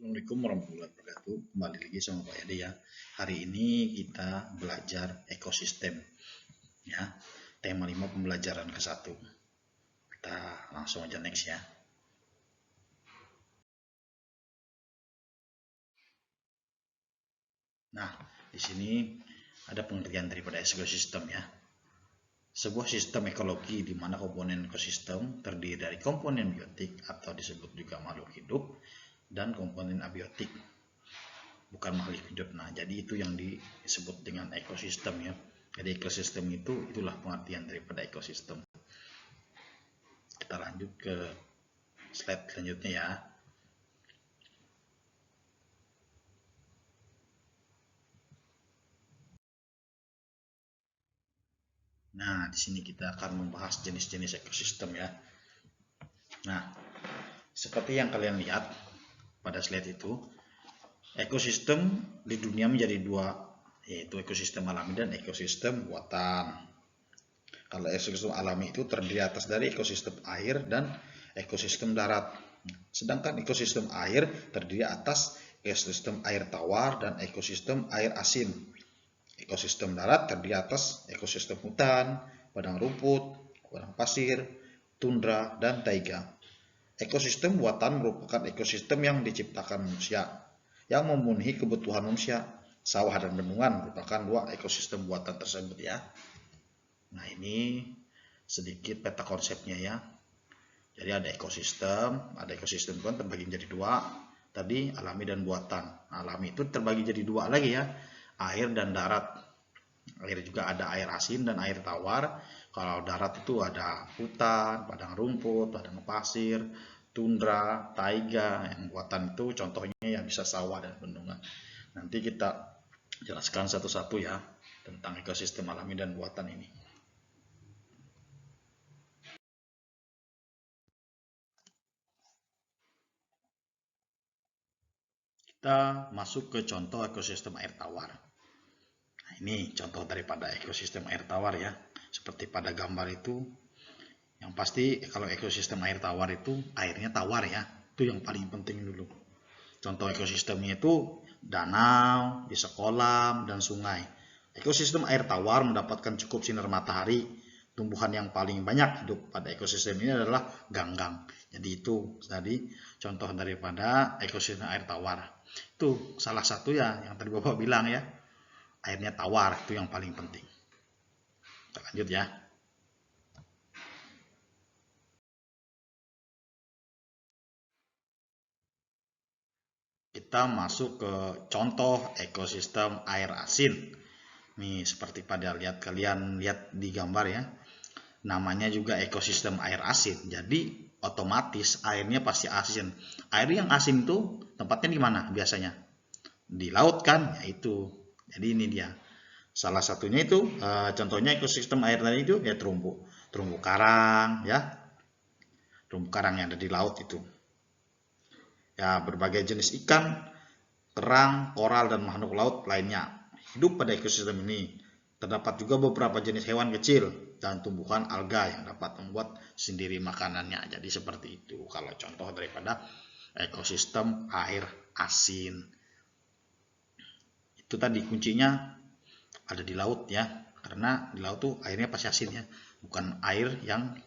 Assalamualaikum warahmatullahi wabarakatuh. Kembali lagi sama Pak Yadi ya. Hari ini kita belajar ekosistem ya. Tema 5 pembelajaran ke-1. Kita langsung aja next ya. Nah, di sini ada pengertian daripada ekosistem ya. Sebuah sistem ekologi di mana komponen ekosistem terdiri dari komponen biotik atau disebut juga makhluk hidup dan komponen abiotik, bukan makhluk hidup. Nah, jadi itu yang disebut dengan ekosistem ya. Jadi ekosistem itulah pengertian daripada ekosistem. Kita lanjut ke slide selanjutnya ya. Nah, di sini kita akan membahas jenis-jenis ekosistem ya. Nah, seperti yang kalian lihat pada slide itu, ekosistem di dunia menjadi dua, yaitu ekosistem alami dan ekosistem buatan. Kalau ekosistem alami itu terdiri atas dari ekosistem air dan ekosistem darat. Sedangkan ekosistem air terdiri atas ekosistem air tawar dan ekosistem air asin. Ekosistem darat terdiri atas ekosistem hutan, padang rumput, padang pasir, tundra, dan taiga. Ekosistem buatan merupakan ekosistem yang diciptakan manusia, yang memenuhi kebutuhan manusia. Sawah dan bendungan merupakan dua ekosistem buatan tersebut ya. Nah, ini sedikit peta konsepnya ya. Jadi ada ekosistem kan terbagi menjadi dua. Tadi alami dan buatan. Alami itu terbagi jadi dua lagi ya, air dan darat. Air juga ada air asin dan air tawar. Kalau darat itu ada hutan, padang rumput, padang pasir, tundra, taiga. Yang buatan itu contohnya yang bisa sawah dan bendungan. Nanti kita jelaskan satu-satu ya tentang ekosistem alami dan buatan ini. Kita masuk ke contoh ekosistem air tawar. Nah, ini contoh daripada ekosistem air tawar ya. Seperti pada gambar itu, yang pasti kalau ekosistem air tawar itu airnya tawar ya. Itu yang paling penting dulu. Contoh ekosistemnya itu danau, bisa kolam, dan sungai. Ekosistem air tawar mendapatkan cukup sinar matahari. Tumbuhan yang paling banyak hidup pada ekosistem ini adalah ganggang. Jadi itu tadi contoh daripada ekosistem air tawar. Itu salah satu ya yang tadi Bapak bilang ya. Airnya tawar, itu yang paling penting. Kita lanjut ya. Kita masuk ke contoh ekosistem air asin. Nih, seperti pada kalian lihat di gambar ya. Namanya juga ekosistem air asin. Jadi otomatis airnya pasti asin. Air yang asin itu tempatnya di mana biasanya? Di laut kan? Ya itu. Jadi ini dia. Salah satunya itu contohnya ekosistem air tadi itu ya terumbu karang ya. Terumbu karang yang ada di laut itu. Ya, berbagai jenis ikan, kerang, koral, dan makhluk laut lainnya hidup pada ekosistem ini. Terdapat juga beberapa jenis hewan kecil dan tumbuhan alga yang dapat membuat sendiri makanannya. Jadi seperti itu kalau contoh daripada ekosistem air asin. Itu tadi kuncinya ada di laut ya. Karena di laut tuh airnya pasti asin ya. Bukan air yang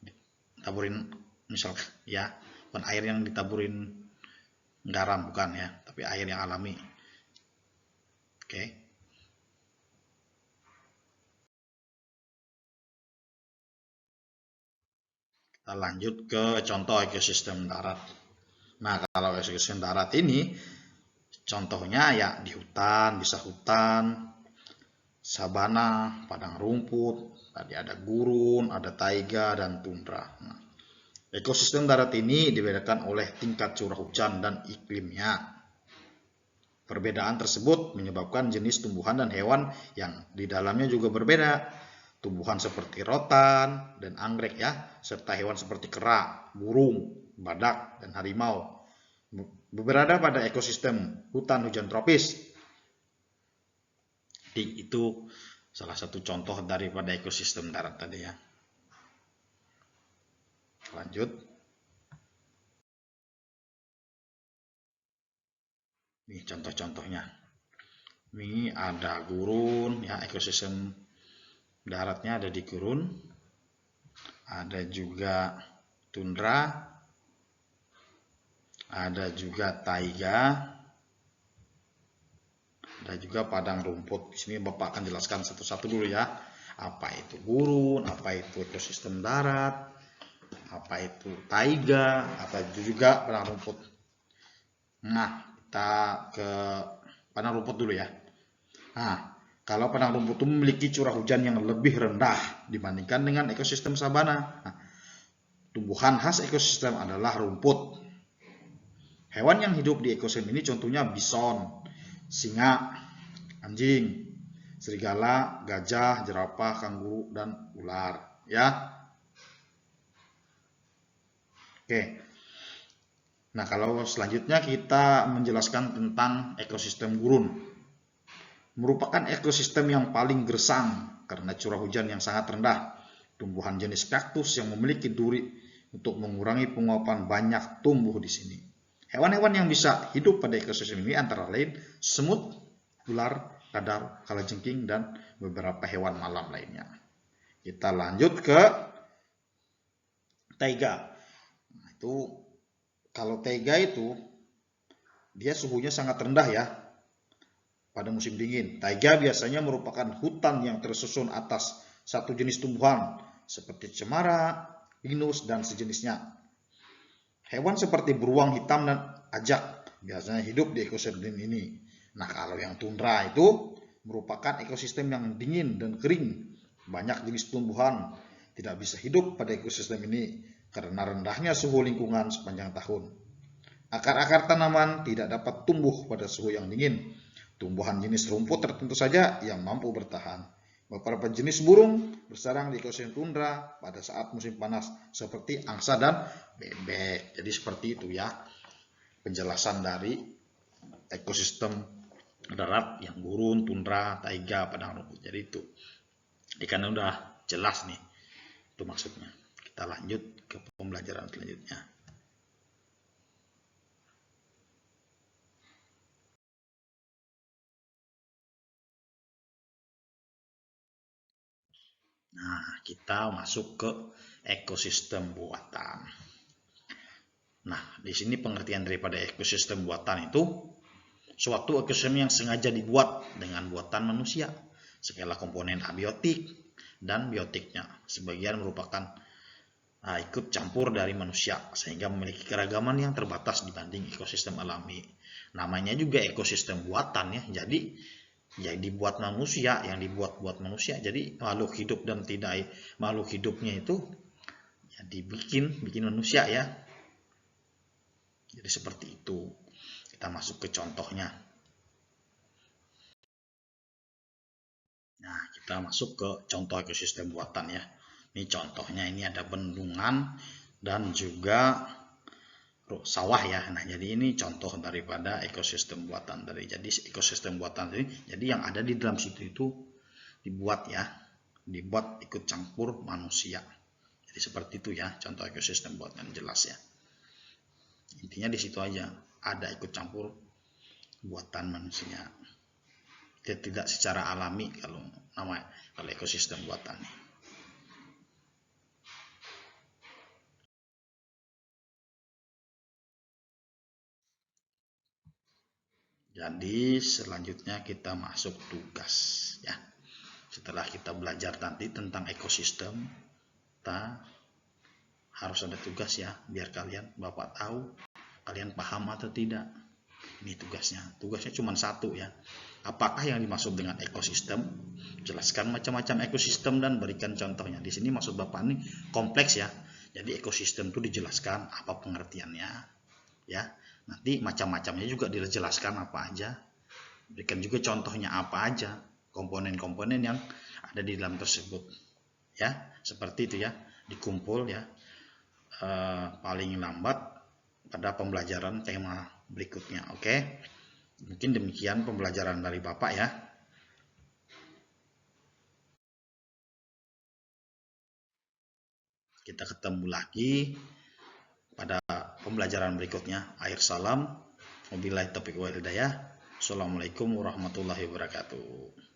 ditaburin misalkan ya. Bukan air yang ditaburin garam, bukan ya. Tapi air yang alami. Oke. Kita lanjut ke contoh ekosistem darat. Nah, kalau ekosistem darat ini contohnya ya di hutan, bisa hutan, sabana, padang rumput, tadi ada gurun, ada taiga, dan tundra. Nah, ekosistem darat ini dibedakan oleh tingkat curah hujan dan iklimnya. Perbedaan tersebut menyebabkan jenis tumbuhan dan hewan yang di dalamnya juga berbeda. Tumbuhan seperti rotan dan anggrek ya, serta hewan seperti kera, burung, badak, dan harimau berada pada ekosistem hutan hujan tropis. Jadi itu salah satu contoh daripada ekosistem darat tadi ya. Lanjut. Ini contoh-contohnya. Ini ada gurun ya, ekosistem daratnya ada di gurun. Ada juga tundra. Ada juga taiga. Ada juga padang rumput. Di sini Bapak akan jelaskan satu-satu dulu ya. Apa itu gurun, apa itu ekosistem darat, apa itu taiga, apa itu juga padang rumput. Nah, kita ke padang rumput dulu ya. Nah, kalau padang rumput itu memiliki curah hujan yang lebih rendah dibandingkan dengan ekosistem sabana. Nah, tumbuhan khas ekosistem adalah rumput. Hewan yang hidup di ekosistem ini contohnya bison, singa, anjing, serigala, gajah, jerapah, kanguru, dan ular. Ya, oke. Nah, kalau selanjutnya kita menjelaskan tentang ekosistem gurun. Merupakan ekosistem yang paling gersang karena curah hujan yang sangat rendah. Tumbuhan jenis kaktus yang memiliki duri untuk mengurangi penguapan banyak tumbuh di sini. Hewan-hewan yang bisa hidup pada ekosistem ini antara lain semut, ular, kadal, kalajengking, dan beberapa hewan malam lainnya. Kita lanjut ke taiga. Nah, itu kalau taiga itu dia suhunya sangat rendah ya pada musim dingin. Taiga biasanya merupakan hutan yang tersusun atas satu jenis tumbuhan seperti cemara, pinus, dan sejenisnya. Hewan seperti beruang hitam dan ajak biasanya hidup di ekosistem ini. Nah, kalau yang tundra itu merupakan ekosistem yang dingin dan kering. Banyak jenis tumbuhan tidak bisa hidup pada ekosistem ini karena rendahnya suhu lingkungan sepanjang tahun. Akar-akar tanaman tidak dapat tumbuh pada suhu yang dingin. Tumbuhan jenis rumput tertentu saja yang mampu bertahan. Beberapa jenis burung bersarang di ekosistem tundra pada saat musim panas seperti angsa dan bebek. Jadi seperti itu ya penjelasan dari ekosistem darat yang gurun, tundra, taiga, padang rumput. Jadi itu. Ikan udah jelas nih. Itu maksudnya. Kita lanjut ke pembelajaran selanjutnya. Nah, kita masuk ke ekosistem buatan. Nah, di sini pengertian daripada ekosistem buatan itu suatu ekosistem yang sengaja dibuat dengan buatan manusia. Segala komponen abiotik dan biotiknya sebagian merupakan ikut campur dari manusia sehingga memiliki keragaman yang terbatas dibanding ekosistem alami. Namanya juga ekosistem buatan ya. Jadi yang dibuat manusia, yang dibuat-buat manusia. Jadi makhluk hidup dan tidak makhluk hidupnya itu ya bikin manusia ya. Jadi seperti itu. Kita masuk ke contohnya. Nah, kita masuk ke contoh ekosistem buatan ya. Ini contohnya, ini ada bendungan dan juga sawah ya. Nah, jadi ini contoh daripada ekosistem buatan dari. Jadi ekosistem buatan ini, jadi yang ada di dalam situ itu dibuat ya, dibuat ikut campur manusia. Jadi seperti itu ya, contoh ekosistem buatan jelas ya. Intinya di situ aja, ada ikut campur buatan manusia. Tidak secara alami kalau ekosistem buatan. Jadi selanjutnya kita masuk tugas ya. Setelah kita belajar nanti tentang ekosistem, kita harus ada tugas ya, biar Bapak tahu kalian paham atau tidak. Ini tugasnya. Tugasnya cuma satu ya. Apakah yang dimaksud dengan ekosistem? Jelaskan macam-macam ekosistem dan berikan contohnya. Di sini maksud Bapak ini kompleks ya. Jadi ekosistem itu dijelaskan apa pengertiannya ya. Nanti macam-macamnya juga dijelaskan apa aja. Berikan juga contohnya apa aja, komponen-komponen yang ada di dalam tersebut. Ya, seperti itu ya. Dikumpul ya. Paling lambat pada pembelajaran tema berikutnya. Oke. Mungkin demikian pembelajaran dari Bapak ya. Kita ketemu lagi pada pembelajaran berikutnya. Akhir salam. Wabillahi taufiq wal hidayah. Assalamualaikum warahmatullahi wabarakatuh.